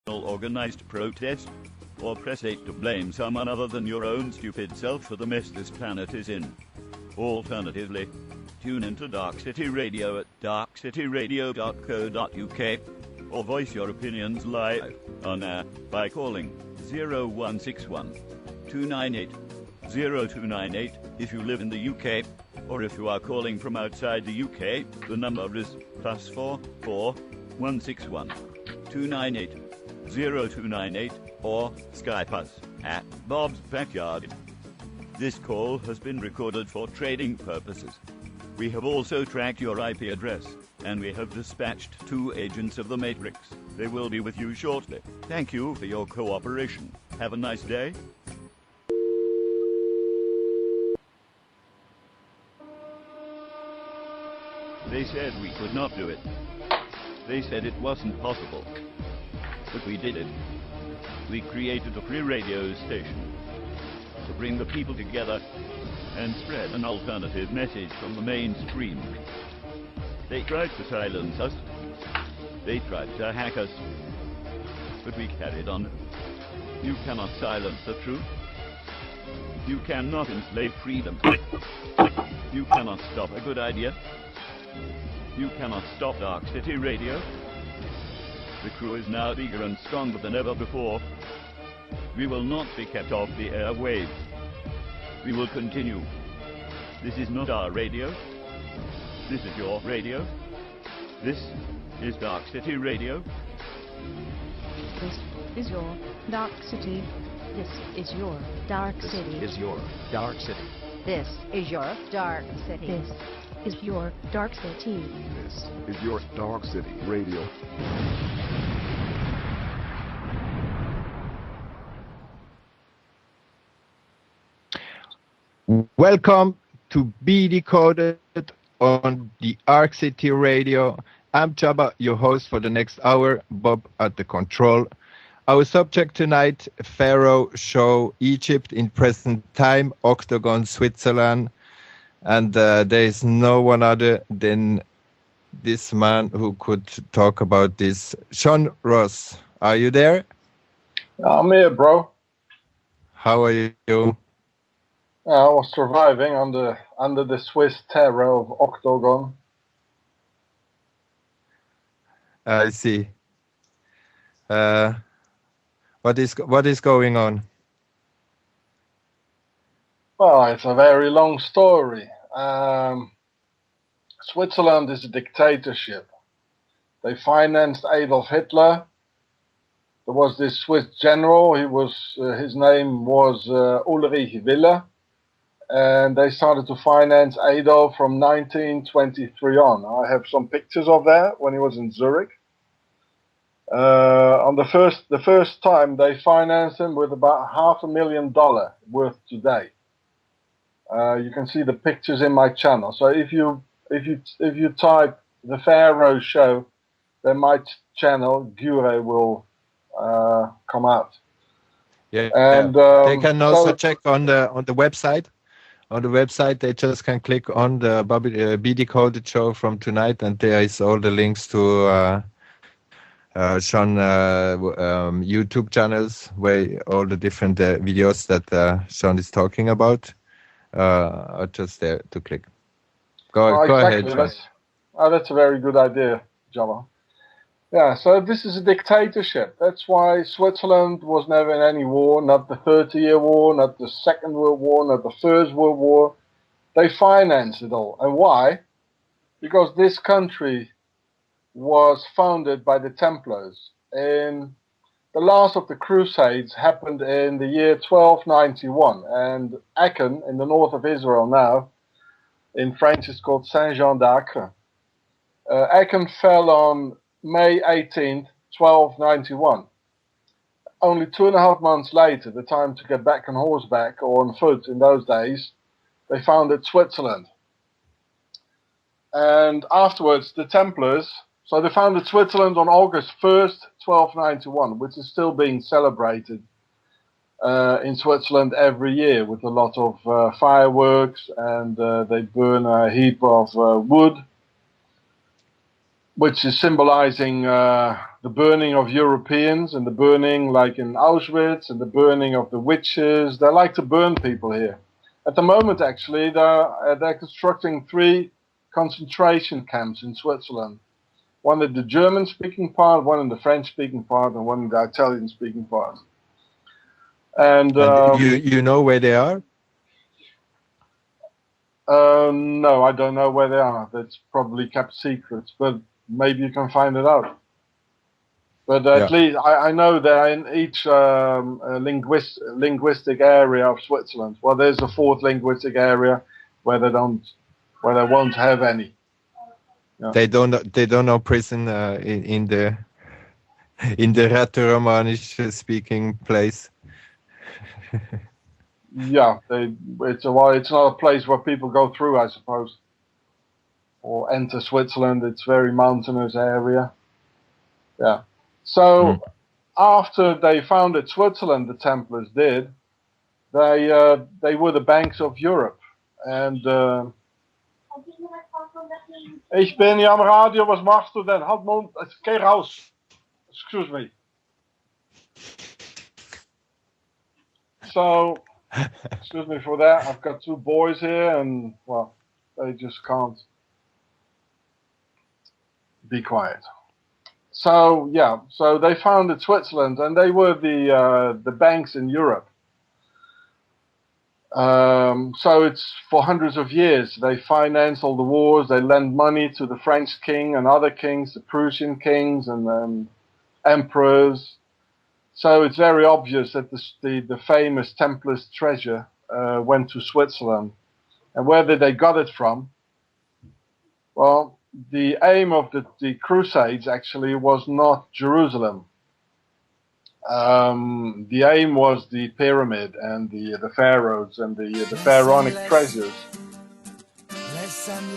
organized protest, or press 8 to blame someone other than your own stupid self for the mess this planet is in. Alternatively, tune into Darkcity Radio at darkcityradio.co.uk or voice your opinions live on air by calling 0161 298 0298 if you live in the UK, or if you are calling from outside the UK, the number is +44 161 298 0298 or Skype us at Bob's Backyard. This call has been recorded for trading purposes. We have also tracked your IP address, and we have dispatched 2 agents of the Matrix. They will be with you shortly. Thank you for your cooperation. Have a nice day. They said we could not do it. They said it wasn't possible. But we did it. We created a free radio station to bring the people together and spread an alternative message from the mainstream. They tried to silence us. They tried to hack us. But we carried on. You cannot silence the truth. You cannot enslave freedom. You cannot stop a good idea. You cannot stop Darkcity Radio. The crew is now bigger and stronger than ever before. We will not be kept off the airwaves. We will continue. This is not our radio. This is your radio. This is Darkcity Radio. This is your Dark City. This is your Dark City. This is your Dark City. This is your Dark City. This is your Dark City. This is your Dark City Radio. Welcome to BDcoded on the Darkcity Radio. I'm Jabba, your host for the next hour, Bob at the control. Our subject tonight, Pharaoh show Egypt in present time, Octagon, Switzerland. And there is no one other than this man who could talk about this. Hross, are you there? I'm here, bro. How are you? I was surviving under the Swiss terror of Octagon. I see. What is going on? Well, it's a very long story. Switzerland is a dictatorship. They financed Adolf Hitler. There was this Swiss general. His name was Ulrich Wille, and they started to finance Adolf from 1923 on. I have some pictures of that when he was in Zurich. On the first time they financed him with about $500,000 worth today. You can see the pictures in my channel. So if you type the Pharaoh show, then my channel Gure will come out. Yeah, and they can also check on the website. On the website, they just can click on the BDcoded show from tonight, and there is all the links to Sean YouTube channels where all the different videos that Sean is talking about are just there to click. Go ahead, Sean. That's a very good idea, Java. Yeah, so this is a dictatorship. That's why Switzerland was never in any war, not the 30-year war, not the Second World War, not the First World War. They financed it all. And why? Because this country was founded by the Templars. And the last of the Crusades happened in the year 1291. And Aachen, in the north of Israel now, in French it's called Saint-Jean d'Acre. Aachen fell on May 18th, 1291. Only 2.5 months later, the time to get back on horseback or on foot in those days, they founded Switzerland. And afterwards, the Templars, so they founded Switzerland on August 1st, 1291, which is still being celebrated in Switzerland every year with a lot of fireworks, and they burn a heap of wood. which is symbolizing the burning of Europeans and the burning like in Auschwitz and the burning of the witches. They like to burn people here. At the moment, actually, they're constructing 3 concentration camps in Switzerland. One in the German-speaking part, one in the French-speaking part, and one in the Italian-speaking part. And you know where they are? No, I don't know where they are. That's probably kept secret, but maybe you can find it out. But at least I know they're in each linguistic area of Switzerland. Well, there's a 4th linguistic area where they won't have any. Yeah. They don't know prison in the Rätoromanisch speaking place. Yeah, it's not a place where people go through, I suppose, or enter Switzerland. It's very mountainous area. Yeah. So after they founded Switzerland, the Templars did. They were the banks of Europe, and ich bin hier am Radio. Was machst du denn? Halt Mund, geh raus. Excuse me. So, excuse me for that. I've got 2 boys here, and well, they just can't be quiet. So yeah, so they founded Switzerland, and they were the banks in Europe. So it's for hundreds of years. They financed all the wars. They lent money to the French king and other kings, the Prussian kings and emperors. So it's very obvious that the famous Templars treasure went to Switzerland. And where did they got it from? Well, the aim of the Crusades actually was not Jerusalem. The aim was the pyramid and the pharaohs and the pharaonic treasures.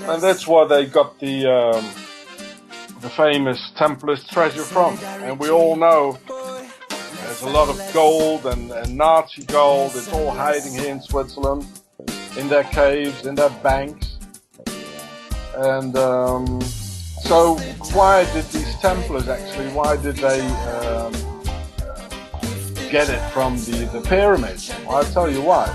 And that's where they got the famous Templars treasure from. And we all know there's a lot of gold and Nazi gold. It's all hiding here in Switzerland, in their caves, in their banks. And so why did these Templars actually, why did they get it from the pyramids? Well, I'll tell you why.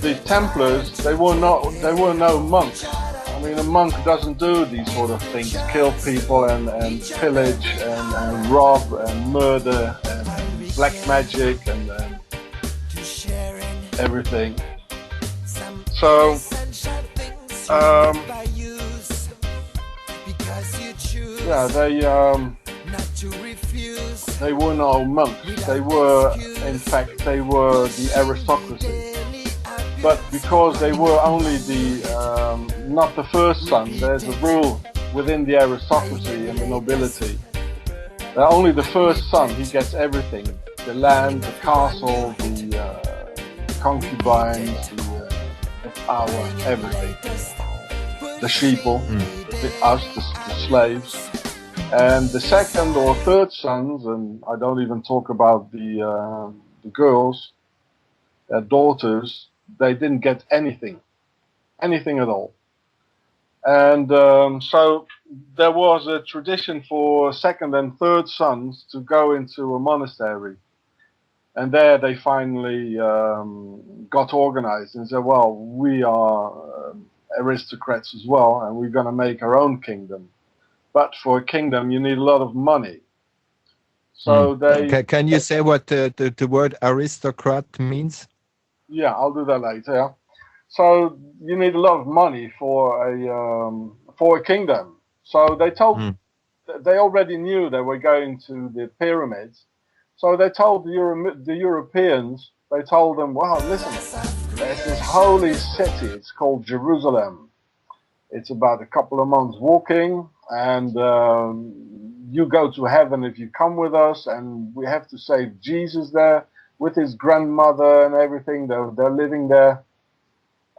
The Templars, they were no monks. I mean, a monk doesn't do these sort of things, kill people and pillage and rob and murder and black magic and everything. So, yeah, they were no monks. They were, in fact, they were the aristocracy. But because they were only not the first son, there's a rule within the aristocracy and the nobility. They're only the first son, he gets everything. The land, the castle, the concubines, the power, everything. The sheeple, the slaves. And the second or third sons, and I don't even talk about the girls, their daughters, they didn't get anything at all. And so there was a tradition for second and third sons to go into a monastery. And there they finally got organized and said, well, we are aristocrats as well, and we're going to make our own kingdom. But for a kingdom, you need a lot of money. So they... Can you say what the word aristocrat means? Yeah, I'll do that later. Yeah. So you need a lot of money for a kingdom. So they told, they already knew they were going to the pyramids. So they told the Europeans, they told them, well, listen, there's this holy city. It's called Jerusalem. It's about a couple of months walking, and you go to heaven if you come with us, and we have to save Jesus there with his grandmother and everything. They're living there.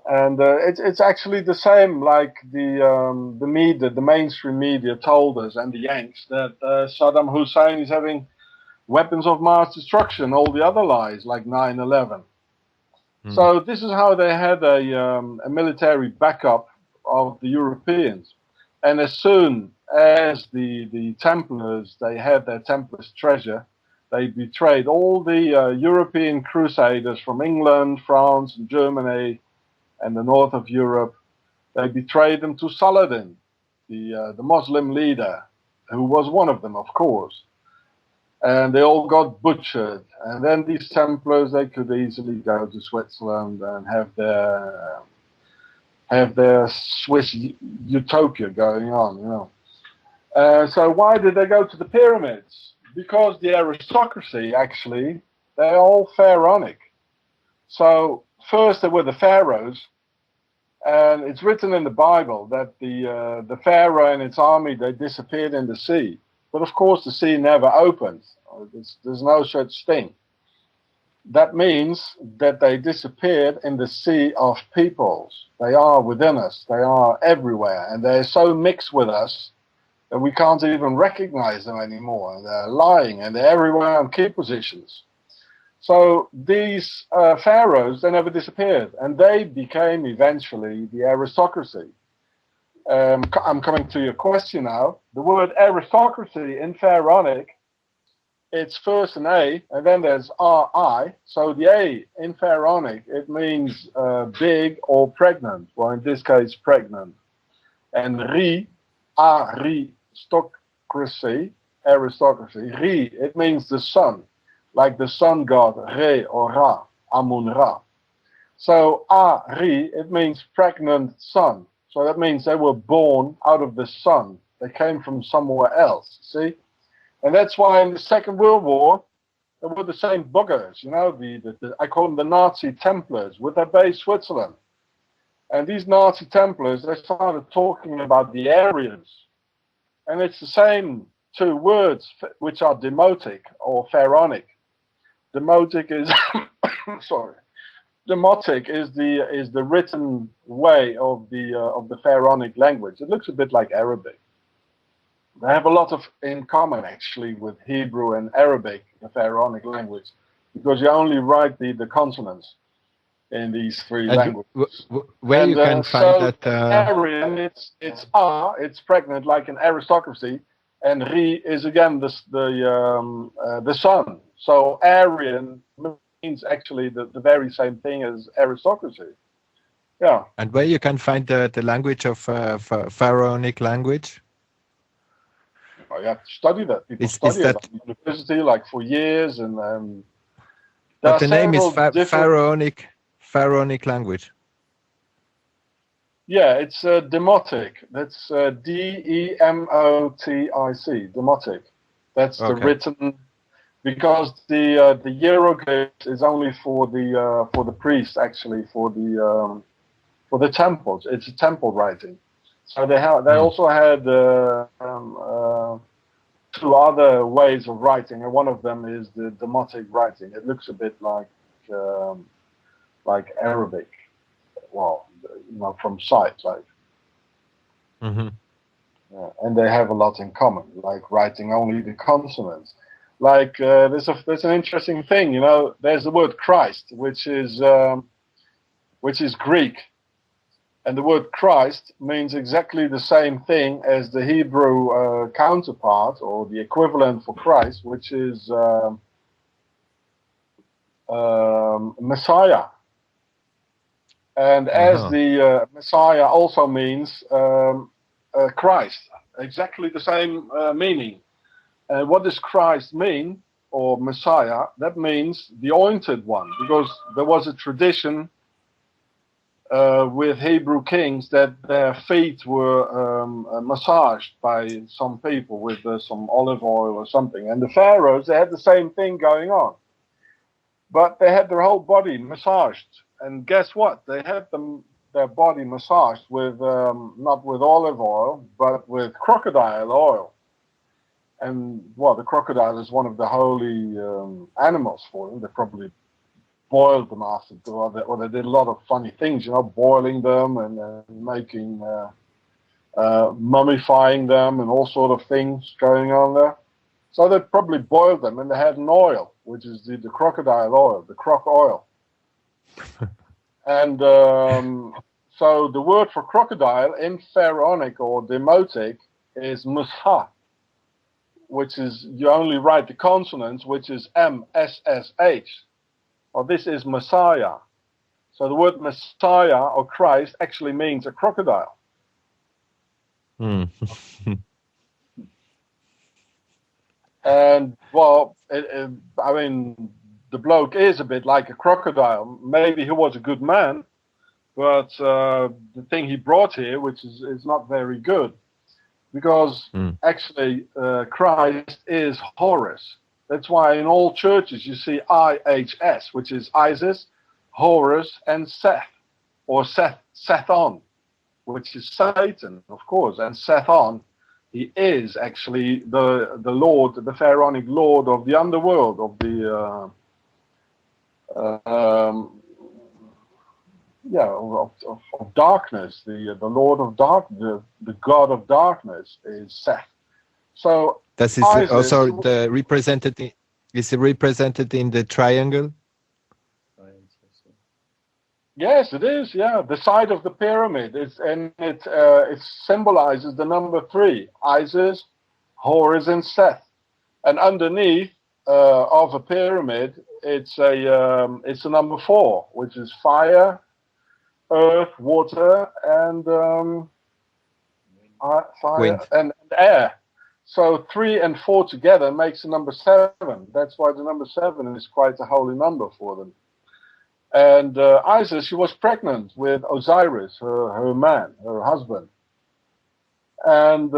And it's actually the same like the media, the mainstream media told us, and the Yanks, that Saddam Hussein is having weapons of mass destruction, all the other lies like 9/11. So this is how they had a military backup of the Europeans. And as soon as the Templars, they had their Templars treasure, they betrayed all the European crusaders from England, France, and Germany, and the north of Europe. They betrayed them to Saladin, the Muslim leader, who was one of them, of course. And they all got butchered. And then these Templars, they could easily go to Switzerland and have their Swiss utopia going on, you know. So why did they go to the pyramids? Because the aristocracy, actually, they're all pharaonic. So first there were the pharaohs, and it's written in the Bible that the pharaoh and its army, they disappeared in the sea. But of course the sea never opened. There's no such thing. That means that they disappeared in the sea of peoples. They are within us. They are everywhere. And they're so mixed with us that we can't even recognize them anymore. They're lying, and they're everywhere on key positions. So these pharaohs, they never disappeared. And they became eventually the aristocracy. I'm coming to your question now. The word aristocracy in Pharaonic, it's first an A, and then there's RI. So the A in Pharaonic, it means big or pregnant. Well, in this case, pregnant. And aristocracy, it means the sun, like the sun god Re or Ra, Amun Ra. So Ari, it means pregnant sun. So that means they were born out of the sun. They came from somewhere else, see? And that's why in the Second World War, they were the same buggers, you know, I call them the Nazi Templars, with their base Switzerland. And these Nazi Templars, they started talking about the Aryans. And it's the same two words, which are demotic or pharaonic. Demotic is, sorry. Demotic is the written way of the pharaonic language. It looks a bit like Arabic. They have a lot in common actually with Hebrew and Arabic, the pharaonic language, because you only write the consonants in these three languages. Where you can find that? Aryan, it's R, it's pregnant like an aristocracy, and Ri is again the sun. So Aryan means actually the very same thing as aristocracy. Yeah. And where you can find the language of pharaonic language? Oh, you have to study that. People study it at university, like for years, and but the name is pharaonic language. Yeah, it's demotic. That's Demotic. Demotic. That's the written. Because the hieroglyphs is only for the priests, actually, for the temples. It's a temple writing. So they also had two other ways of writing, and one of them is the demotic writing. It looks a bit like Arabic, well, you know, from sight, like. Mm-hmm. Yeah, and they have a lot in common, like writing only the consonants. Like there's an interesting thing, you know. There's the word Christ, which is Greek, and the word Christ means exactly the same thing as the Hebrew counterpart or the equivalent for Christ, which is Messiah. And as the Messiah also means Christ, exactly the same meaning. What does Christ mean, or Messiah? That means the anointed one, because there was a tradition with Hebrew kings that their feet were massaged by some people with some olive oil or something. And the pharaohs, they had the same thing going on. But they had their whole body massaged. And guess what? They had their body massaged with, not with olive oil, but with crocodile oil. And, well, the crocodile is one of the holy animals for them. They probably boiled them after, or they did a lot of funny things, you know, boiling them and making, mummifying them and all sort of things going on there. So they probably boiled them, and they had an oil, which is the crocodile oil, the croc oil. And So the word for crocodile in Pharaonic or Demotic is musha, which is, you only write the consonants, which is M-S-S-H. Well, this is Messiah. So the word Messiah or Christ actually means a crocodile. Mm. And, well, I mean, the bloke is a bit like a crocodile. Maybe he was a good man, but the thing he brought here, which is not very good, because actually Christ is Horus. That's why in all churches you see IHS, which is Isis, Horus, and Seth, or Sethon, which is Satan, of course. And Sethon, he is actually the Lord, the Pharaonic Lord of the underworld, of the of darkness. The Lord of dark, the God of darkness is Seth. So That is Isis, also the represented. Is it represented in the triangle? Yes, it is. Yeah, the side of the pyramid. It symbolizes the number 3: Isis, Horus, and Seth. And underneath of a pyramid, it's a number 4, which is fire, earth, water, and fire Wind. and air. So 3 and 4 together makes the number 7. That's why the number 7 is quite a holy number for them. And Isis, she was pregnant with Osiris, her man, her husband. And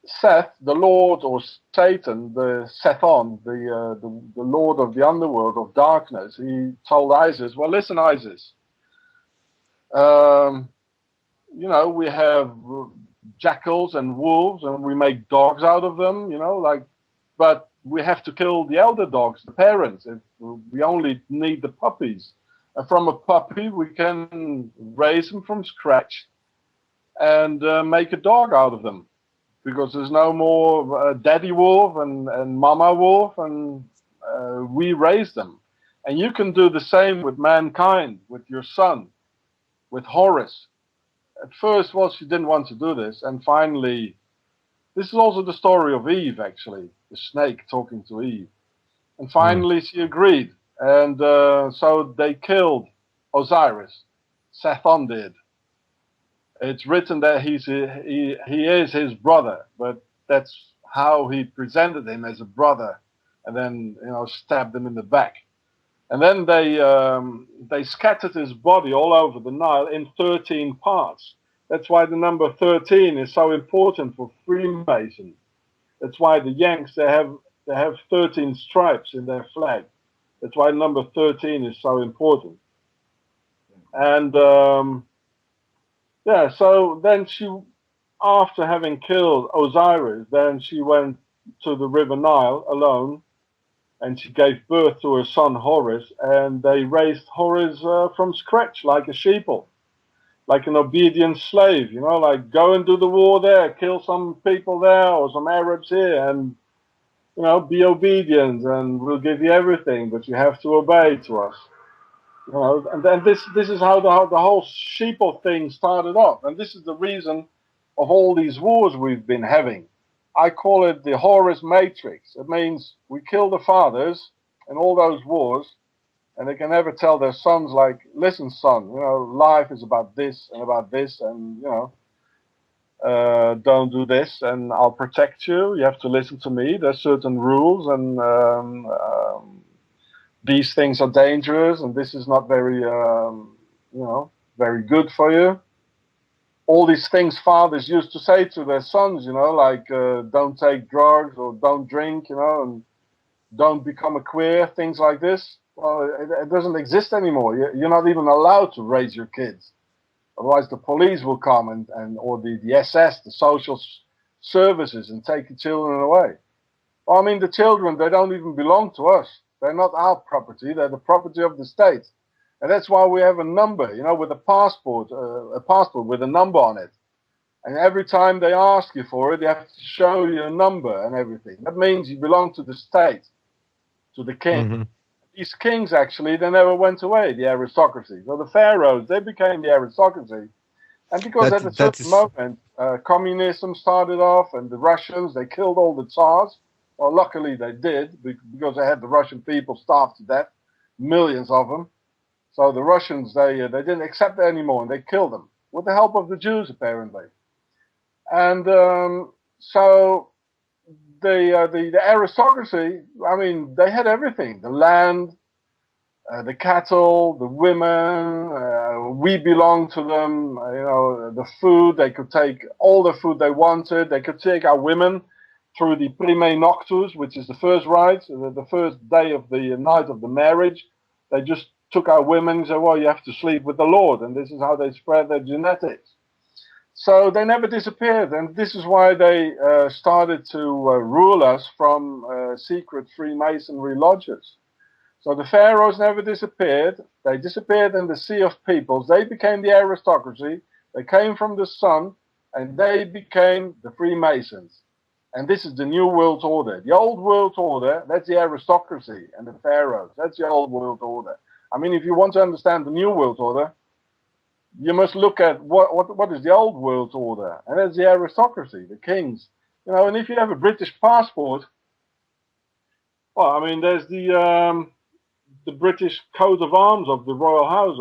Seth, the Lord, or Satan, the Sethon, the Lord of the underworld of darkness, he told Isis, well, listen, Isis, you know, we have jackals and wolves, and we make dogs out of them, you know, like, but we have to kill the elder dogs, the parents. We only need the puppies. And from a puppy, we can raise them from scratch and make a dog out of them. Because there's no more daddy wolf and mama wolf, and we raise them. And you can do the same with mankind, with your son, with Horus. At first, well, she didn't want to do this, and finally, this is also the story of Eve, actually, the snake talking to Eve. And finally, she agreed, and so they killed Osiris. Sethon did. It's written that he is his brother, but that's how he presented him, as a brother, and then, you know, stabbed him in the back. And then they scattered his body all over the Nile in 13 parts. That's why the number 13 is so important for Freemasons. That's why the Yanks, they have 13 stripes in their flag. That's why number 13 is so important. And yeah, so then she, after having killed Osiris, then she went to the River Nile alone, and she gave birth to her son Horus, and they raised Horus from scratch, like a sheeple, like an obedient slave, you know, like go and do the war there, kill some people there or some Arabs here, and, you know, be obedient, and we'll give you everything, but you have to obey to us. You know, and then this is how the whole sheeple thing started off, and this is the reason of all these wars we've been having. I call it the Horus Matrix. It means we kill the fathers in all those wars, and they can never tell their sons, like, listen, son, you know, life is about this, and, you know, don't do this, and I'll protect you. You have to listen to me. There's certain rules, and these things are dangerous, and this is not very, you know, very good for you. All these things fathers used to say to their sons, you know, like don't take drugs, or don't drink, you know, and don't become a queer, things like this. Well, it doesn't exist anymore. You're not even allowed to raise your kids. Otherwise, the police will come and or the SS, the social services, and take the children away. Well, I mean, the children, they don't even belong to us. They're not our property. They're the property of the state. And that's why we have a number, you know, with a passport with a number on it. And every time they ask you for it, they have to show you a number and everything. That means you belong to the state, to the king. these kings actually, they never went away, the aristocracy. So the pharaohs, they became the aristocracy. And because at a certain moment, communism started off, and the Russians, they killed all the Tsars. Well, luckily they did, because they had the Russian people starved to death, millions of them. So the Russians, they didn't accept it anymore, and they killed them, with the help of the Jews, apparently. And so the aristocracy, I mean, they had everything: the land, the cattle, the women. We belonged to them. The food. They could take all the food they wanted. They could take our women through the prime noctus, which is the first rite, the first day of the night of the marriage. They just took our women and said, well, you have to sleep with the Lord, and this is how they spread their genetics. So they never disappeared, and this is why they started to rule us from secret Freemasonry lodges. So the pharaohs never disappeared. They disappeared in the sea of peoples. They became the aristocracy. They came from the sun, and they became the Freemasons. And this is the new world order. The old world order, that's the aristocracy and the pharaohs. That's the old world order. I mean, if you want to understand the new world order, you must look at what is the old world order, and that's the aristocracy, the kings. And if you have a British passport, well, I mean, there's the British coat of arms of the royal house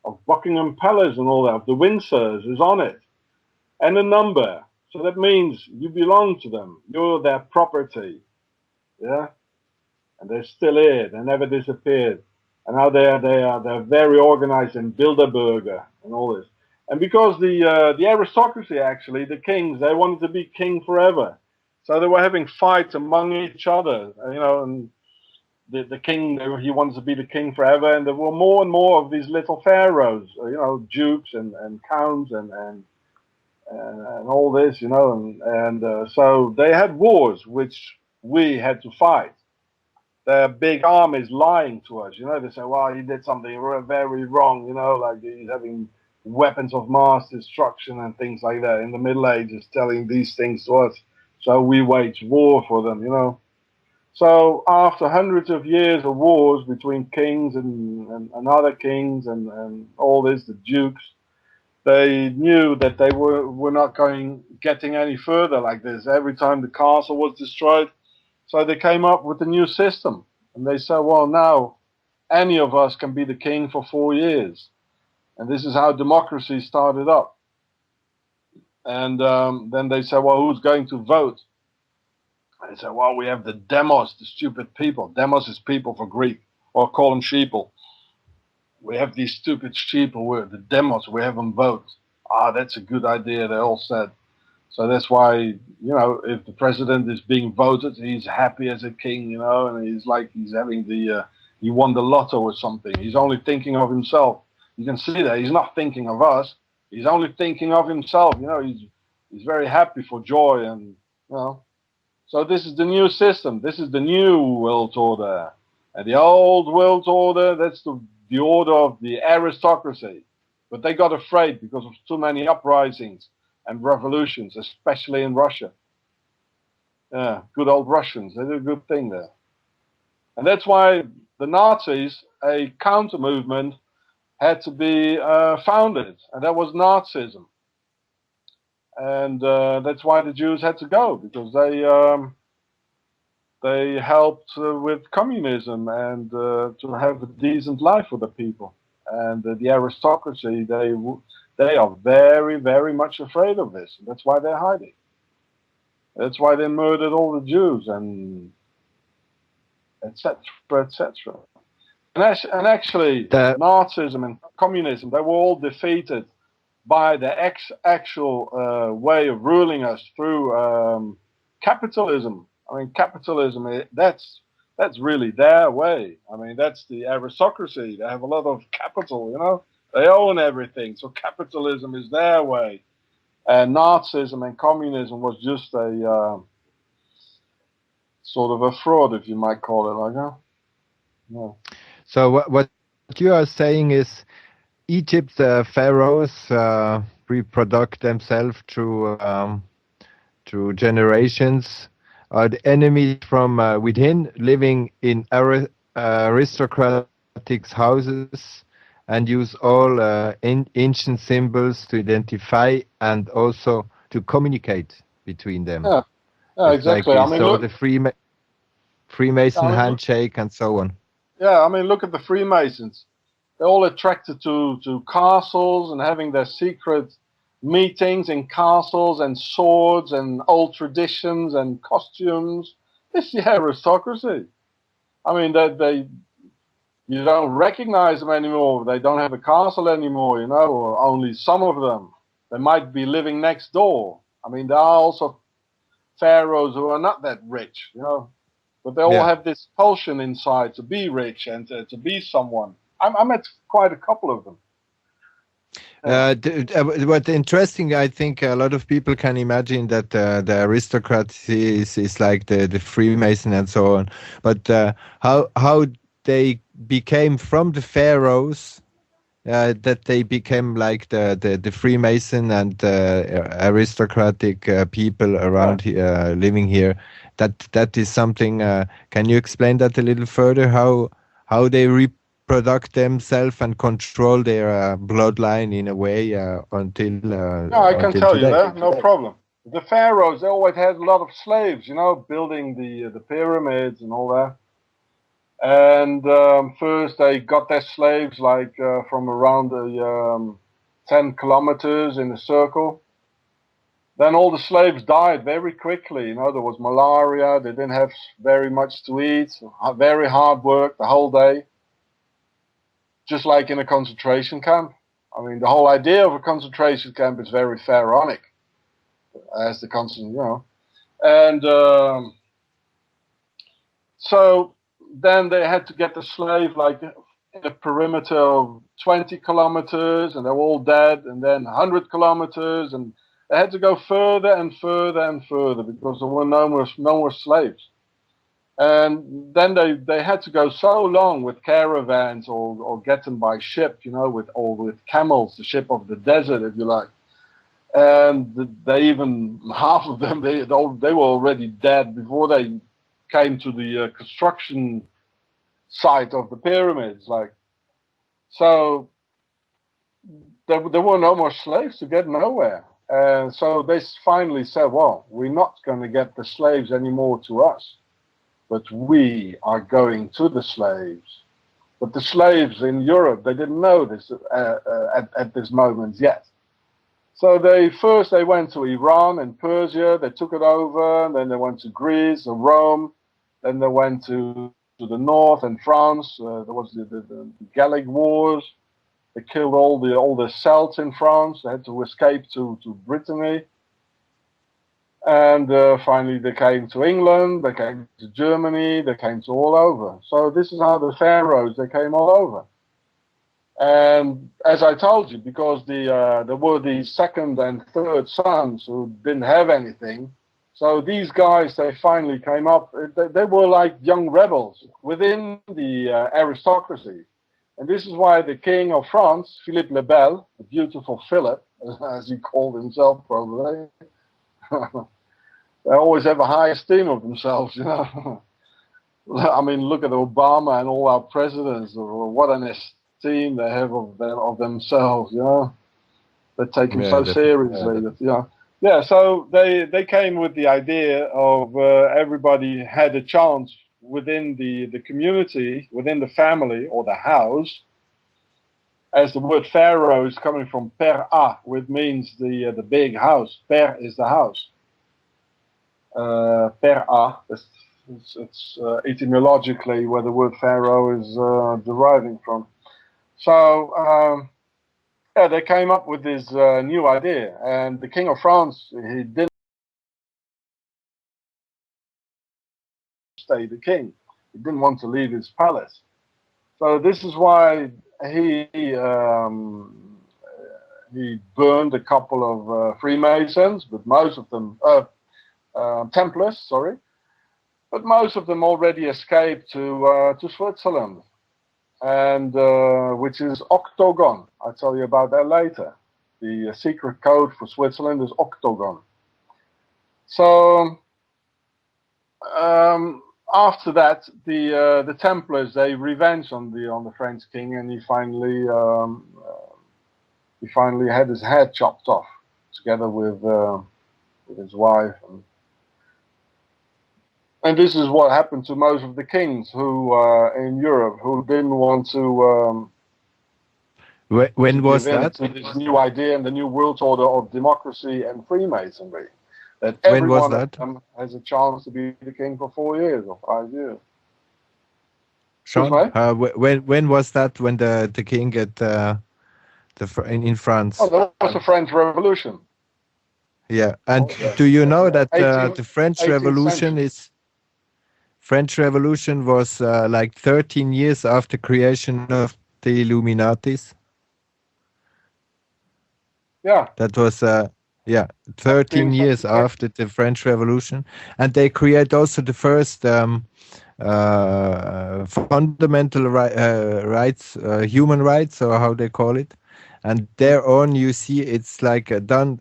of Buckingham Palace and all that, of the Windsors is on it, and a number. So that means you belong to them. You're their property, yeah. And they're still here. They never disappeared. And now they're very organized in Bilderberger and all this. And because the aristocracy, actually, the kings, they wanted to be king forever. So they were having fights among each other, and the king, he wanted to be the king forever. And there were more and more of these little pharaohs, dukes and counts and all this, and so they had wars which we had to fight. Their big armies lying to us, they say, well, he did something very wrong, like he's having weapons of mass destruction and things like that in the Middle Ages, telling these things to us. So we wage war for them, So after hundreds of years of wars between kings and other kings and all this, the dukes, they knew that they were not getting any further like this. Every time the castle was destroyed, so they came up with a new system. And they said, well, now any of us can be the king for 4 years. And this is how democracy started up. And then they said, well, who's going to vote? And they said, well, we have the demos, the stupid people. Demos is people for Greek, or call them sheeple. We have these stupid sheeple, the demos, we have them vote. That's a good idea, they all said. So that's why, if the president is being voted, he's happy as a king, and he's like he's having he won the lotto or something. He's only thinking of himself. You can see that he's not thinking of us. He's only thinking of himself. He's very happy for joy, and So this is the new system. This is the new world order, and the old world order, that's the order of the aristocracy. But they got afraid because of too many uprisings and revolutions, especially in Russia. Yeah, good old Russians. They did a good thing there. And that's why the Nazis, a counter movement, had to be founded. And that was Nazism. And that's why the Jews had to go, because they helped with communism and to have a decent life for the people. And the aristocracy, they are very, very much afraid of this. That's why they're hiding. That's why they murdered all the Jews, and etc., etc. And actually, Nazism and communism, they were all defeated by the actual way of ruling us through capitalism. I mean, capitalism, that's really their way. I mean, that's the aristocracy. They have a lot of capital, They own everything. So capitalism is their way. And Nazism and communism was just a sort of a fraud, if you might call it like that. Yeah. So what you are saying is Egypt's pharaohs reproduce themselves through generations, are the enemies from within, living in aristocratic houses, and use all ancient symbols to identify and also to communicate between them. Yeah, yeah, It's like exactly. I you mean, saw look. the Freemason I mean, handshake and so on. yeah, I mean, look at the Freemasons. They're all attracted to castles and having their secret meetings in castles and swords and old traditions and costumes. It's the aristocracy. I mean, they you don't recognize them anymore. They don't have a castle anymore, you know, or only some of them. They might be living next door. I mean, there are also pharaohs who are not that rich, you know, but they all Yeah. have this passion inside to be rich and to be someone. I met quite a couple of them. Yeah. What's interesting, I think a lot of people can imagine that the aristocracy is like the Freemason and so on. But how they became from the pharaohs, that they became like the Freemason and aristocratic people around here, living here. That is something. Can you explain that a little further? How they reproduce themselves and control their bloodline in a way No, I can until tell you today? that, no problem. The pharaohs, they always had a lot of slaves, you know, building the pyramids and all that. And first they got their slaves like from around the 10 kilometers in a circle. Then all the slaves died very quickly. You know, there was malaria. They didn't have very much to eat. Very hard work the whole day. Just like in a concentration camp. I mean, the whole idea of a concentration camp is very pharaonic, as the constant, you know. And so then they had to get the slave like in a perimeter of 20 kilometers, and they were all dead, and then 100 kilometers, and they had to go further and further and further because there were no more slaves. And then they had to go so long with caravans or get them by ship, you know, with camels, the ship of the desert, if you like. And they even, half of them, they were already dead before they came to the construction site of the pyramids. Like, so there were no more slaves to get nowhere. And so they finally said, well, we're not going to get the slaves anymore to us, but we are going to the slaves. But the slaves in Europe, they didn't know this at this moment yet. So they went to Iran and Persia, they took it over, and then they went to Greece and Rome, then they went to the north and France. There was the Gallic Wars. They killed all the Celts in France. They had to escape to Brittany. And finally they came to England, they came to Germany, they came to all over. So this is how the pharaohs, they came all over. And as I told you, because there were the second and third sons who didn't have anything, so these guys, they finally came up, they were like young rebels within the aristocracy. And this is why the king of France, Philippe le Bel, the beautiful Philip, as he called himself probably, they always have a high esteem of themselves, you know. I mean, look at Obama and all our presidents, what an esteem they have of themselves, you know. They take them so seriously, that, you know. Yeah, so they came with the idea of everybody had a chance within the community, within the family or the house, as the word pharaoh is coming from per a, which means the big house. Per is the house. Per a, it's etymologically where the word pharaoh is deriving from. So yeah, they came up with this new idea, and the king of France, he didn't stay the king. He didn't want to leave his palace. So this is why he burned a couple of Freemasons, but most of them Templars, sorry, but most of them already escaped to Switzerland, and which is Octagon. I'll tell you about that later. The secret code for Switzerland is Octagon. So after that, the Templars, they revenged on the French king, and he finally had his head chopped off, together with his wife. And this is what happened to most of the kings who in Europe who didn't want to When was give in that? to this new idea and the new world order of democracy and Freemasonry. That When every was one of that? them has a chance to be the king for 4 years or 5 years. Sean, Excuse me? when was that? When the king at in France? Oh, that was the French Revolution. Yeah, and Oh, do you know that 18th the French 18th Revolution century. is French Revolution was like 13 years after creation of the Illuminatis? Yeah. That was yeah, 13 years 18th century. after the French Revolution, and they create also the first fundamental rights, human rights, or how they call it, and thereon you see it's like done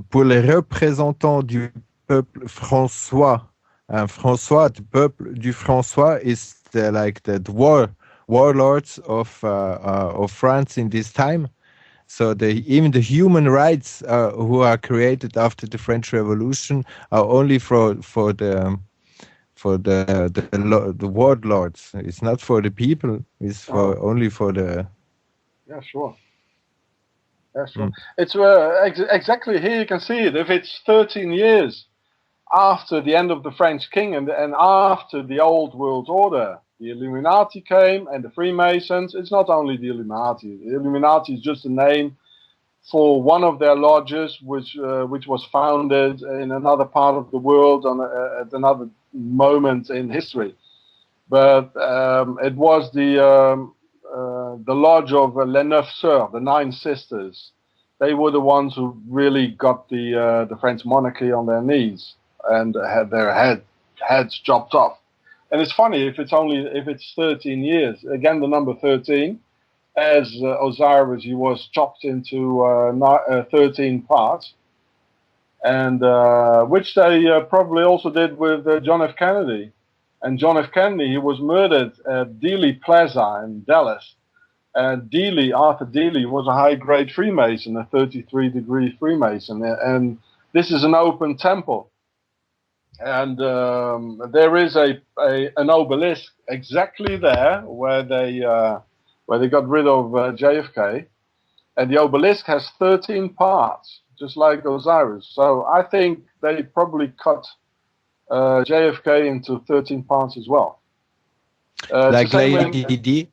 pour les représentants du peuple François. François, the peuple du François is like the warlords of France in this time. So even the human rights who are created after the French Revolution are only for the warlords. It's not for the people. It's for only for the. Yeah, sure. Yeah, sure. Mm. It's exactly here you can see it. If it's 13 years after the end of the French king and after the old world order, the Illuminati came and the Freemasons. It's not only the Illuminati. The Illuminati is just a name for one of their lodges, which was founded in another part of the world at another moment in history. But it was the lodge of Les Neuf Sœurs, the Nine Sisters. They were the ones who really got the French monarchy on their knees and had their heads chopped off. And it's funny if it's 13 years. Again, the number 13. As Osiris, he was chopped into 13 parts, and which they probably also did with John F. Kennedy. And John F. Kennedy, he was murdered at Dealey Plaza in Dallas. And Arthur Dealey, was a high-grade Freemason, a 33-degree Freemason. And this is an open temple. And there is an obelisk exactly there where they got rid of JFK. And the obelisk has 13 parts, just like Osiris. So I think they probably cut JFK into 13 parts as well. Like Lady Di?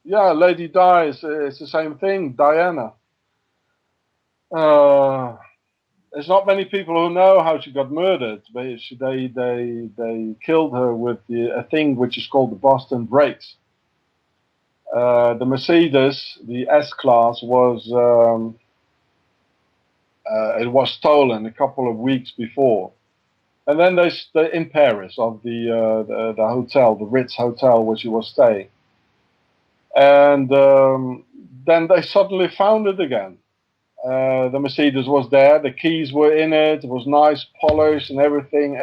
Yeah, Lady Di is the same thing, Diana. There's not many people who know how she got murdered. They killed her with a thing which is called the Boston brakes. The Mercedes, the S-Class, was stolen a couple of weeks before, and then they in Paris of the hotel, the Ritz Hotel, where she was staying, and then they suddenly found it again. The Mercedes was there, the keys were in it, it was nice polished and everything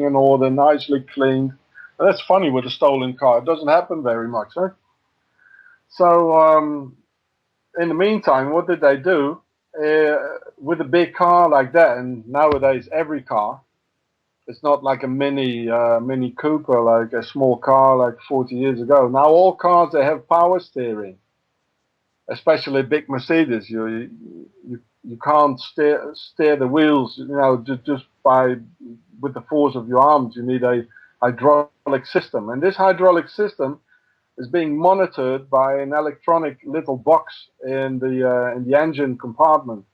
in order, nicely cleaned. And that's funny with a stolen car; it doesn't happen very much, huh? So in the meantime, what did they do with a big car like that? And nowadays, every car, it's not like a mini Cooper, like a small car like 40 years ago. Now all cars, they have power steering, especially big Mercedes. You can't steer the wheels, just with the force of your arms. You need a hydraulic system, and this hydraulic system is being monitored by an electronic little box in the engine compartment,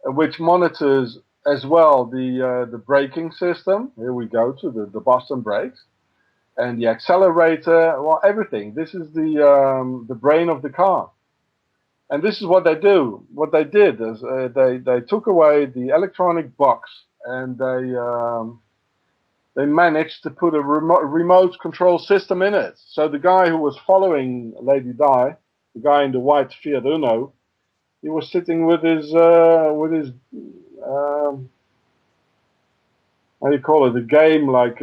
which monitors as well the braking system. Here we go to the Boston brakes and the accelerator. Well, everything. This is the brain of the car, and this is what they do. What they did is they took away the electronic box and they managed to put a remote control system in it. So the guy who was following Lady Di, the guy in the white Fiat Uno, he was sitting with his how do you call it, a game like,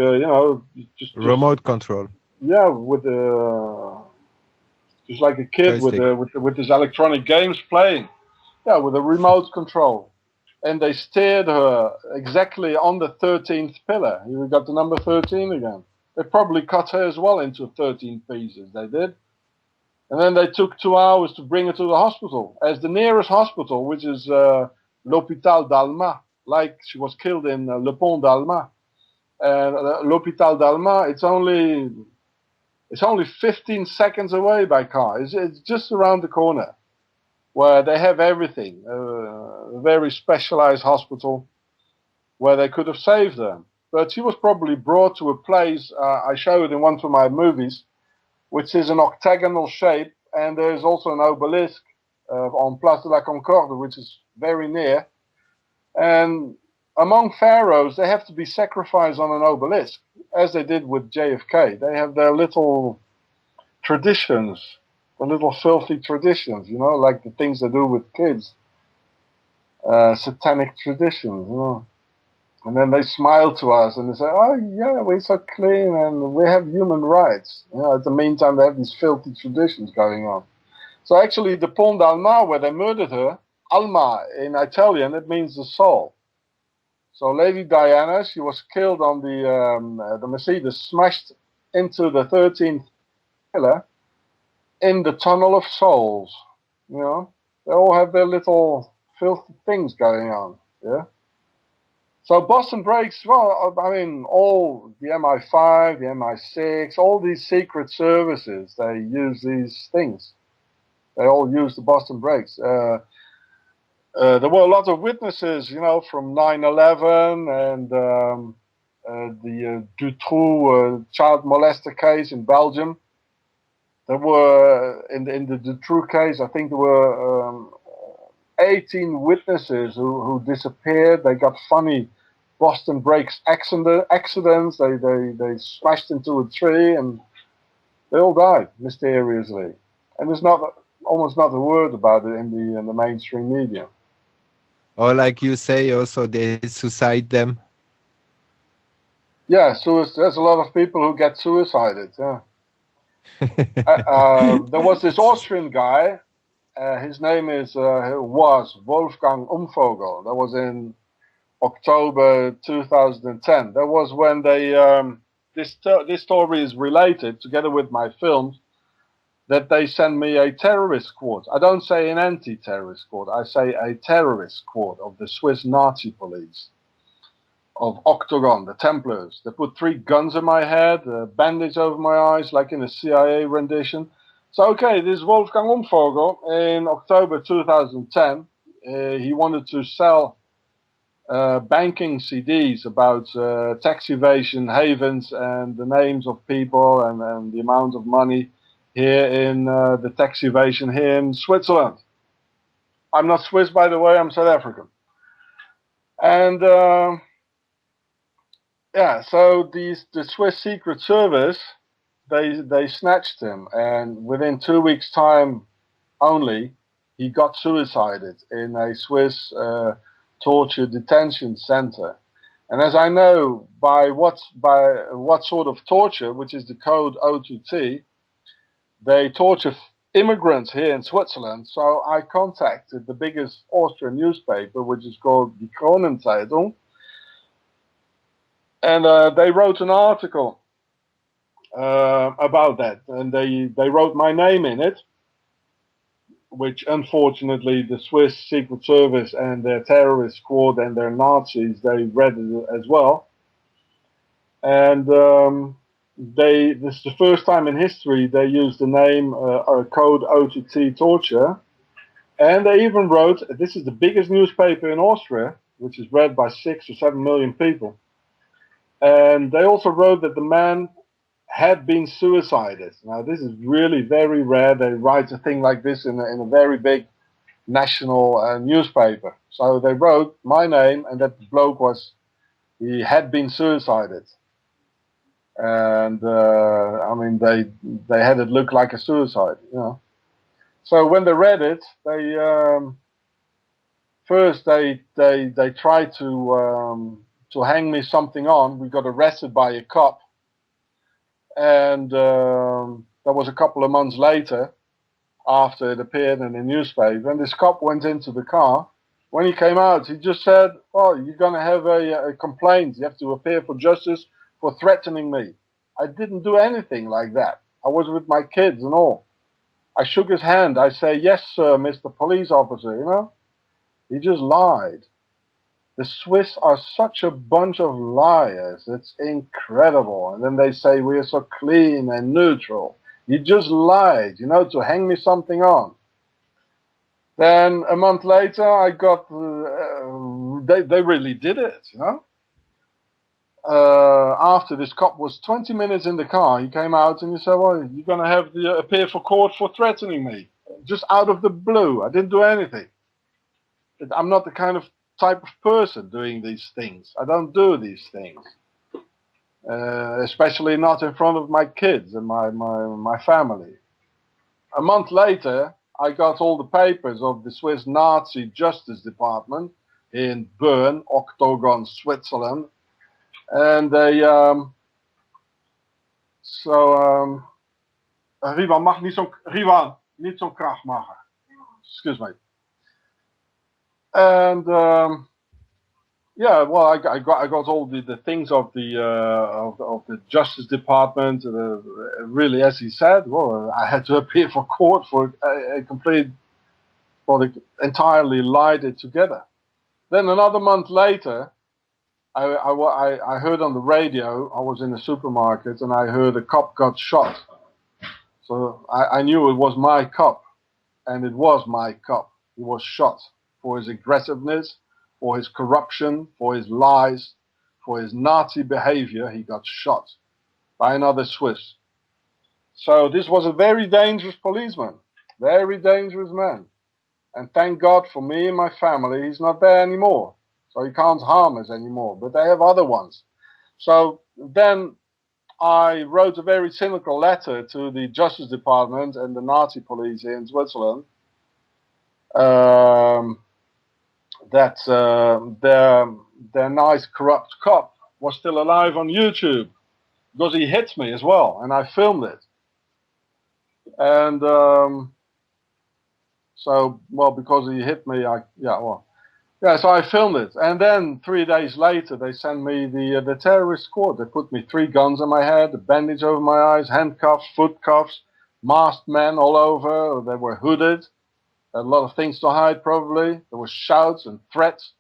just Remote control. yeah, with just like a kid with Joystick. with his electronic games playing. Yeah, with a remote control. And they steered her exactly on the 13th pillar. Here we got the number 13 again. They probably cut her as well into 13 pieces, they did. And then they took 2 hours to bring her to the hospital. As the nearest hospital, which is l'Hôpital d'Alma, like she was killed in Le Pont d'Alma. And l'Hôpital d'Alma, it's only 15 seconds away by car. It's just around the corner, where they have everything. A very specialized hospital where they could have saved her. But she was probably brought to a place, I showed in one of my movies, which is an octagonal shape, and there's also an obelisk on Place de la Concorde, which is very near. And among pharaohs, they have to be sacrificed on an obelisk, as they did with JFK. They have their little traditions, the little filthy traditions, like the things they do with kids. Satanic traditions, And then they smile to us and they say, oh yeah, we're so clean and we have human rights. At the meantime, they have these filthy traditions going on. So actually, the Pont d'Alma, where they murdered her, Alma in Italian, it means the soul. So Lady Diana, she was killed on the Mercedes, smashed into the 13th pillar in the Tunnel of Souls. They all have their little filthy things going on. Yeah. So Boston breaks. Well, I mean, all the MI5, the MI6, all these secret services, they use these things. They all use the Boston breaks. There were a lot of witnesses, from 9/11 and the Dutroux child molester case in Belgium. There were, in the Dutroux case, I think there were 18 witnesses who disappeared. They got funny Boston breaks accidents. They smashed into a tree and they all died mysteriously. And there's almost not a word about it in the mainstream media. Or like you say, also they suicide them. Yeah, there's a lot of people who get suicided. Yeah. There was this Austrian guy. His name was Wolfgang Umvogel. That was in October 2010. That was when they this story is related together with my films, that they sent me a terrorist squad. I don't say an anti-terrorist squad. I say a terrorist squad of the Swiss Nazi police, of Octagon, the Templars. They put 3 guns in my head, a bandage over my eyes, like in a CIA rendition. So, okay, this Wolfgang Umvogel, in October 2010, he wanted to sell banking CDs about tax evasion havens and the names of people and the amount of money here in the tax evasion here in Switzerland. I'm not Swiss, by the way, I'm South African. And yeah, so the Swiss Secret Service, they snatched him, and within 2 weeks' time only, he got suicided in a Swiss torture detention center. And as I know by what sort of torture, which is the code O2T, they torture immigrants here in Switzerland. So I contacted the biggest Austrian newspaper, which is called Die Kronenzeitung, and they wrote an article about that, and they wrote my name in it, which unfortunately the Swiss Secret Service and their terrorist squad and their Nazis, they read it as well. And this is the first time in history they used the name code O2T torture. And they even wrote, this is the biggest newspaper in Austria, which is read by 6 or 7 million people. And they also wrote that the man had been suicided. Now, this is really very rare. They write a thing like this in a very big national newspaper. So they wrote my name, and that the bloke he had been suicided. And I mean, they had it look like a suicide, So when they read it, they first they tried to to hang me something on. We got arrested by a cop, and that was a couple of months later, after it appeared in the newspaper. And this cop went into the car. When he came out, he just said, "Oh, you're gonna have a complaint. You have to appear for justice for threatening me." I didn't do anything like that. I was with my kids and all. I shook his hand. I say, "Yes, sir, Mr. Police Officer," you know? He just lied. The Swiss are such a bunch of liars. It's incredible. And then they say we are so clean and neutral. You just lied, you know, to hang me something on. Then a month later, I got, they really did it, you know? After this cop was 20 minutes in the car, he came out and he said, "Well, you're going to have to appear for court for threatening me." Just out of the blue. I didn't do anything. I'm not the kind of type of person doing these things. I don't do these things. Especially not in front of my kids and my family. A month later, I got all the papers of the Swiss Nazi Justice Department in Bern, Octagon, Switzerland. And they, Rivan, mag niet zo'n kracht maken. Excuse me. And yeah, well, I got all the things of the Justice Department. Really, as he said, well, I had to appear for court for a complete, well, they entirely lied it together. Then another month later, I heard on the radio. I was in a supermarket and I heard a cop got shot. So I knew it was my cop, and it was my cop. He was shot for his aggressiveness, for his corruption, for his lies, for his Nazi behavior. He got shot by another Swiss. So this was a very dangerous policeman, very dangerous man. And thank God for me and my family, he's not there anymore. So he can't harm us anymore, but they have other ones. So then I wrote a very cynical letter to the Justice Department and the Nazi police here in Switzerland, that their nice corrupt cop was still alive on YouTube, because he hit me as well, and I filmed it. And so, well, because he hit me, so I filmed it. And then 3 days later, they sent me the terrorist squad. They put me 3 guns on my head, a bandage over my eyes, handcuffs, foot cuffs, masked men all over. They were hooded. Had a lot of things to hide, probably. There were shouts and threats.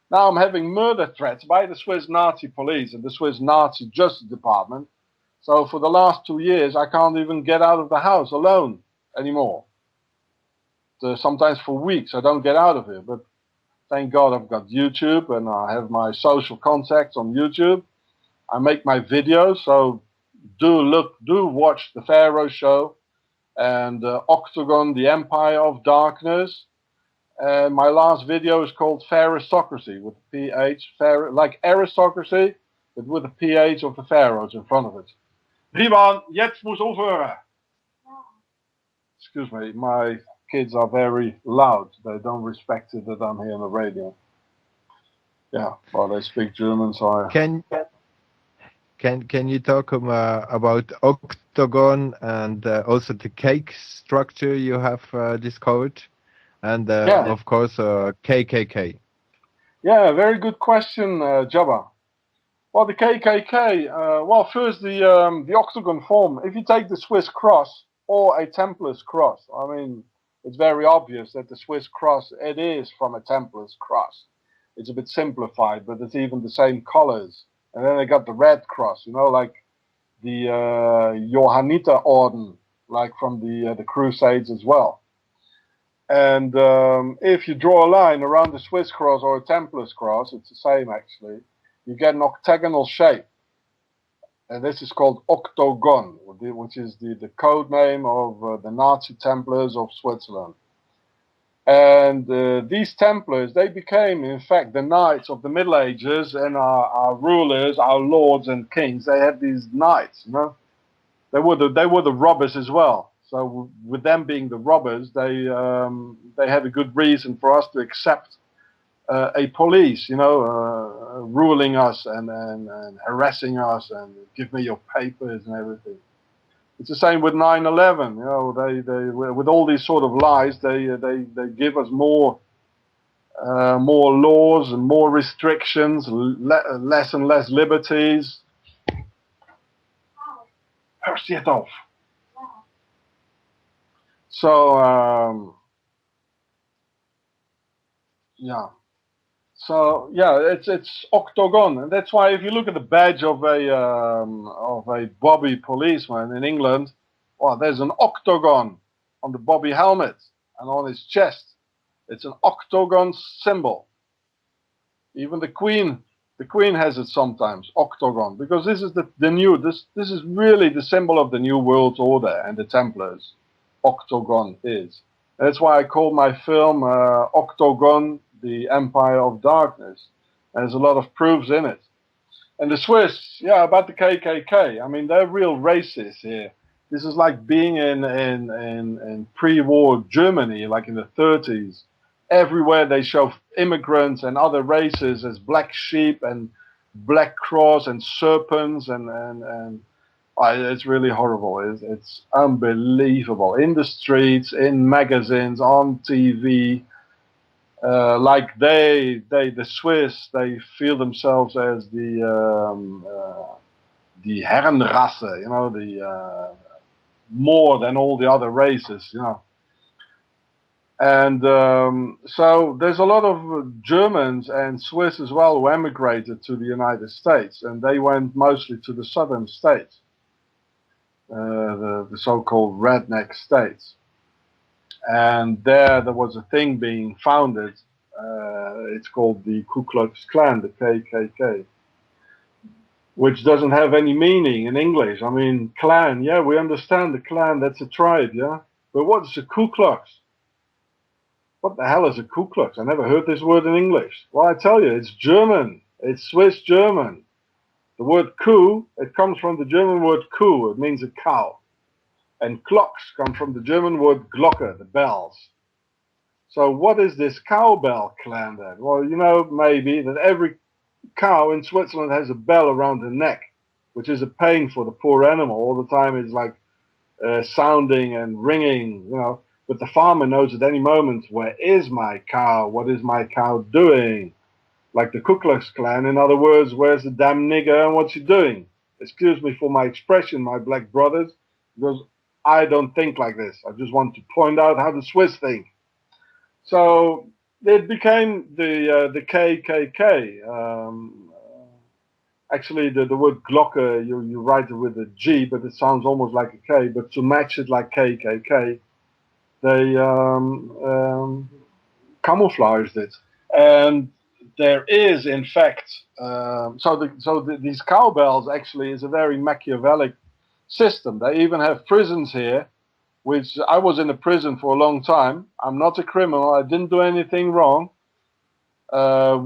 Now I'm having murder threats by the Swiss Nazi police and the Swiss Nazi Justice Department. So for the last 2 years, I can't even get out of the house alone anymore. Sometimes for weeks, I don't get out of here. But thank God I've got YouTube, and I have my social contacts on YouTube. I make my videos, so do watch the Pharaoh Show and Octagon, the Empire of Darkness. And my last video is called Pharaohsocracy, with a PH, like aristocracy, but with a PH of the pharaohs in front of it. Rivan, jetzt muss aufhören. Excuse me, my kids are very loud. They don't respect it that I'm here on the radio. Yeah, well, they speak German, so I... Can you talk about Octagon and also the cake structure you have discovered, and of course KKK? Yeah, very good question, Jabba. Well, the KKK. Well, first the octagon form. If you take the Swiss cross or a Templar's cross, I mean, it's very obvious that the Swiss cross, it is from a Templar's cross. It's a bit simplified, but it's even the same colors. And then they got the red cross, you know, like the Johanniter Orden, like from the Crusades as well. And if you draw a line around the Swiss cross or a Templar's cross, it's the same actually, you get an octagonal shape. And this is called octagon, which is the code name of the Nazi Templars of Switzerland. And these Templars, they became, in fact, the knights of the Middle Ages, and our rulers, our lords and kings. They had these knights, you know. They were the robbers as well. So with them being the robbers, they had a good reason for us to accept a police, ruling us and harassing us and give me your papers and everything. It's the same with 9/11. They with all these sort of lies, they give us more laws and more restrictions, less and less liberties. Hörst je het op? So yeah. So yeah, it's octagon, and that's why if you look at the badge of a Bobby policeman in England, well, there's an octagon on the Bobby helmet and on his chest. It's an octagon symbol. Even the Queen has it sometimes, octagon, because this is the new. This is really the symbol of the New World Order and the Templars. Octagon is. That's why I called my film Octagon, the Empire of Darkness. There's a lot of proofs in it. And the Swiss, yeah, about the KKK. I mean, they're real racists here. This is like being in pre-war Germany, like in the 30s. Everywhere they show immigrants and other races as black sheep and black cross and serpents and it's really horrible. It's unbelievable. In the streets, in magazines, on TV. Like the Swiss, they feel themselves as the Herrenrasse, the more than all the other races, And so there's a lot of Germans and Swiss as well who emigrated to the United States, and they went mostly to the southern states, the so-called redneck states. And there was a thing being founded. It's called the Ku Klux Klan, the KKK, which doesn't have any meaning in English. I mean, clan, yeah, we understand the clan, that's a tribe, yeah? But what's a Ku Klux? What the hell is a Ku Klux? I never heard this word in English. Well, I tell you, it's German. It's Swiss German. The word Ku, it comes from the German word Kuh. It means a cow. And Klocks come from the German word Glocke, the bells. So what is this cowbell clan then? Well, maybe that every cow in Switzerland has a bell around her neck, which is a pain for the poor animal. All the time it's like sounding and ringing, But the farmer knows at any moment, where is my cow? What is my cow doing? Like the Ku Klux Klan, in other words, where's the damn nigger and what's he doing? Excuse me for my expression, my black brothers, because I don't think like this. I just want to point out how the Swiss think. So it became the KKK. Actually, the word Glocke, you write it with a G, but it sounds almost like a K. But to match it like KKK, they camouflaged it. And there is, in fact, these cowbells actually is a very Machiavellic system. They even have prisons here, which I was in a prison for a long time. I'm not a criminal. I didn't do anything wrong,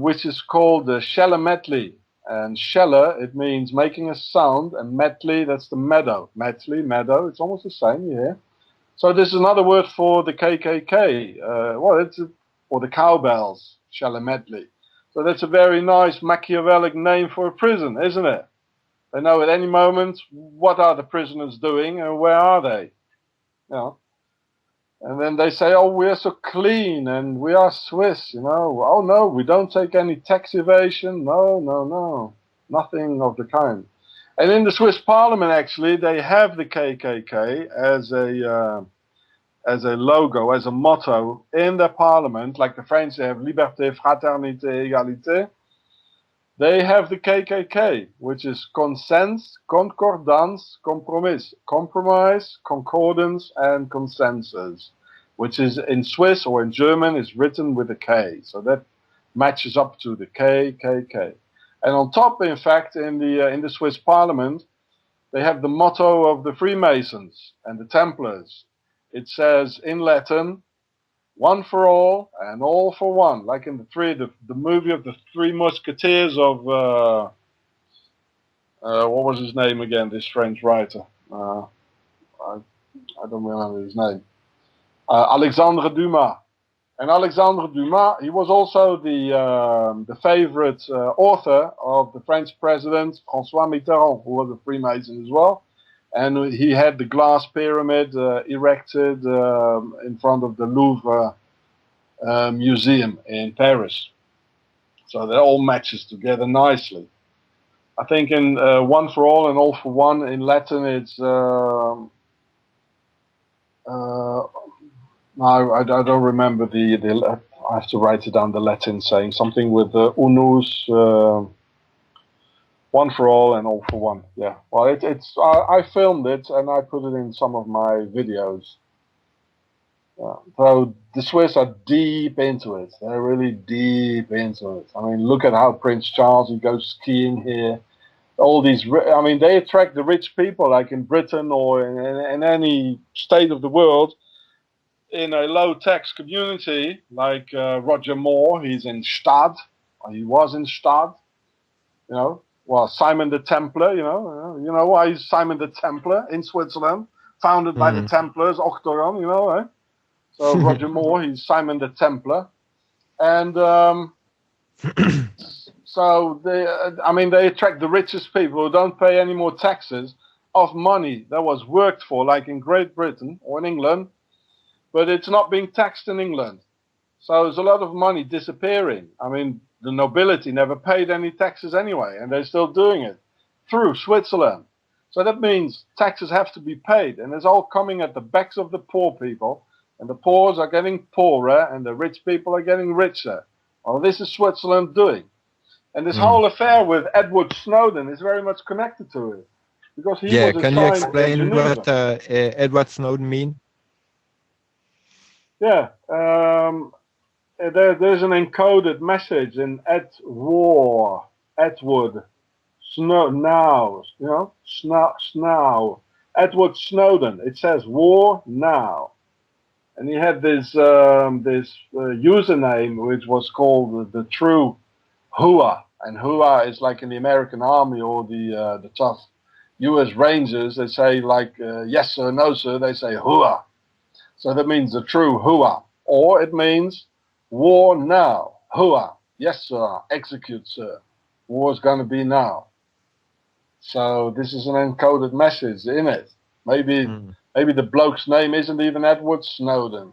which is called the Schelle Metli. And Schelle, it means making a sound, and Metli, that's the meadow. Metli, meadow, it's almost the same, yeah. So this is another word for the KKK. Or the cowbells, Schelle Metli. So that's a very nice Machiavellic name for a prison, isn't it? They know at any moment what are the prisoners doing and where are they. And then they say, oh, we're so clean and we are Swiss, Oh, no, we don't take any tax evasion. No. Nothing of the kind. And in the Swiss parliament, actually, they have the KKK as a logo, as a motto in their parliament, like the French have liberté, fraternité, égalité. They have the KKK, which is consens, concordance, compromise, compromise, concordance, and consensus, which is in Swiss or in German is written with a K. So that matches up to the KKK. And on top, in fact, in the Swiss Parliament, they have the motto of the Freemasons and the Templars. It says in Latin, one for all and all for one, like in the movie of the Three Musketeers of what was his name again? This French writer. I don't remember his name. Alexandre Dumas. And Alexandre Dumas, he was also the favorite author of the French president François Mitterrand, who was a Freemason as well. And he had the glass pyramid erected in front of the Louvre museum in Paris. So that all matches together nicely. I think in One for All and All for One in Latin it's no, I don't remember the I have to write it down, the Latin saying something with unus, One for All and All for One. Yeah, well I filmed it and I put it in some of my videos. So the Swiss are deep into it. They're really deep into it. I mean, look at how Prince Charles, he goes skiing here. All these, I mean, they attract the rich people, like in Britain or in any state of the world. In a low-tax community, like Roger Moore, he's in Stad. Or he was in Stad. You know, well, Simon the Templar. You know why he's Simon the Templar in Switzerland, founded by the Templars, Octagon. You know, eh? So Roger Moore, he's Simon the Templar, and so they attract the richest people who don't pay any more taxes of money that was worked for, like in Great Britain or in England, but it's not being taxed in England. So there's a lot of money disappearing. I mean, the nobility never paid any taxes anyway, and they're still doing it through Switzerland. So that means taxes have to be paid, and it's all coming at the backs of the poor people. And the poor are getting poorer, and the rich people are getting richer. Well, this is Switzerland doing. And this whole affair with Edward Snowden is very much connected to it. Because he was can you explain what Edward Snowden means? Yeah. There's an encoded message in Edward Snow, you know, Snow. Edward Snowden. It says war now. And he had this username which was called the True Hua, and Hua is like in the American Army or the tough U.S. Rangers. They say like yes sir, no sir. They say Hua, so that means the True Hua, or it means war now. Hua, yes sir, execute sir. War's going to be now. So this is an encoded message in it. Maybe the bloke's name isn't even Edward Snowden.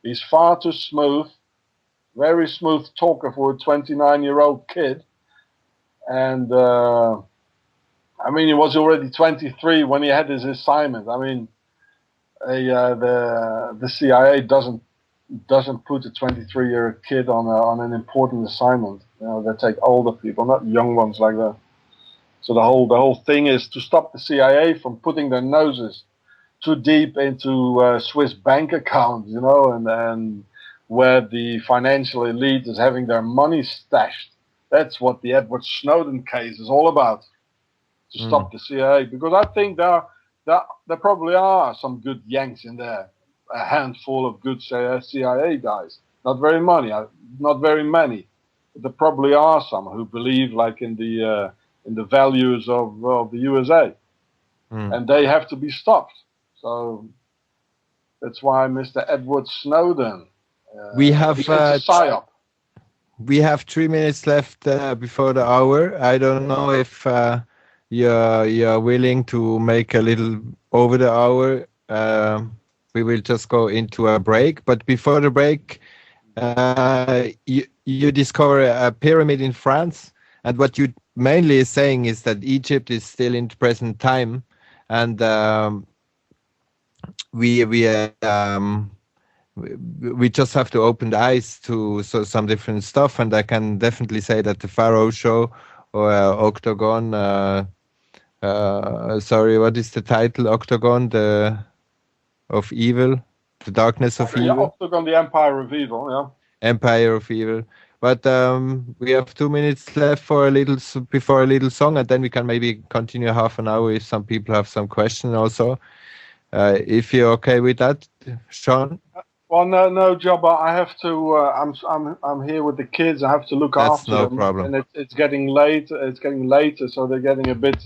He's far too smooth, very smooth talker for a 29-year-old kid. And, I mean, he was already 23 when he had his assignment. I mean, the CIA doesn't put a 23-year-old kid on an important assignment. You know, they take older people, not young ones like that. So the whole thing is to stop the CIA from putting their noses too deep into Swiss bank accounts, you know, and where the financial elite is having their money stashed. That's what the Edward Snowden case is all about, to stop the CIA. Because I think there probably are some good Yanks in there, a handful of good CIA guys. Not very many, but there probably are some who believe like in the values of the USA, and they have to be stopped. So that's why Mr. Edward Snowden. We have it's a psyop. We have 3 minutes left before the hour. I don't know if you're willing to make a little over the hour. We will just go into a break. But before the break, you discover a pyramid in France, and what you mainly is saying is that Egypt is still in the present time, and we just have to open the eyes to some different stuff. And I can definitely say that the Pharaoh show or Octagon, sorry, what is the title? Octagon, of evil, the darkness of evil. Yeah, Octagon, the Empire of Evil. Yeah. Empire of Evil. But we have 2 minutes left for before a little song, and then we can maybe continue half an hour if some people have some questions also. If you're okay with that, Sean. Well, no, Jabba. I have to. I'm here with the kids. I have to look after them. That's no problem. And it's getting late. It's getting later, so they're getting a bit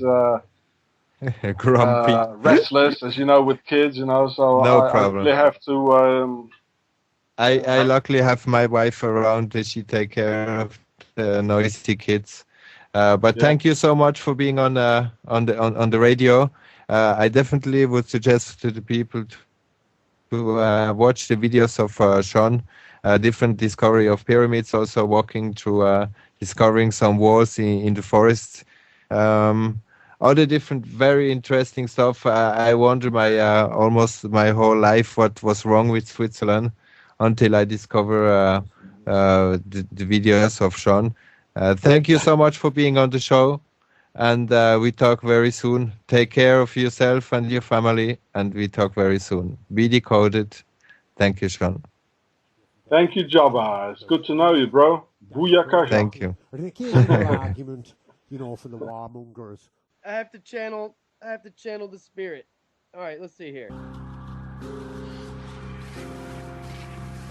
grumpy, restless, as you know, with kids. You know, so no I problem. really have to I luckily have my wife around that she take care of the noisy kids. But thank you so much for being on the radio. I definitely would suggest to the people to watch the videos of Sean, different discovery of pyramids, also walking through discovering some walls in the forest. Other different very interesting stuff. I wonder almost my whole life what was wrong with Switzerland until I discover the videos of Sean. Thank you so much for being on the show, and we talk very soon. Take care of yourself and your family, and we talk very soon. Be decoded. Thank you, Sean. Thank you, Jabba. It's good to know you, bro. Booyakasha. Thank you. An occasional argument, for the warmongers. I have to channel the spirit. All right, let's see here.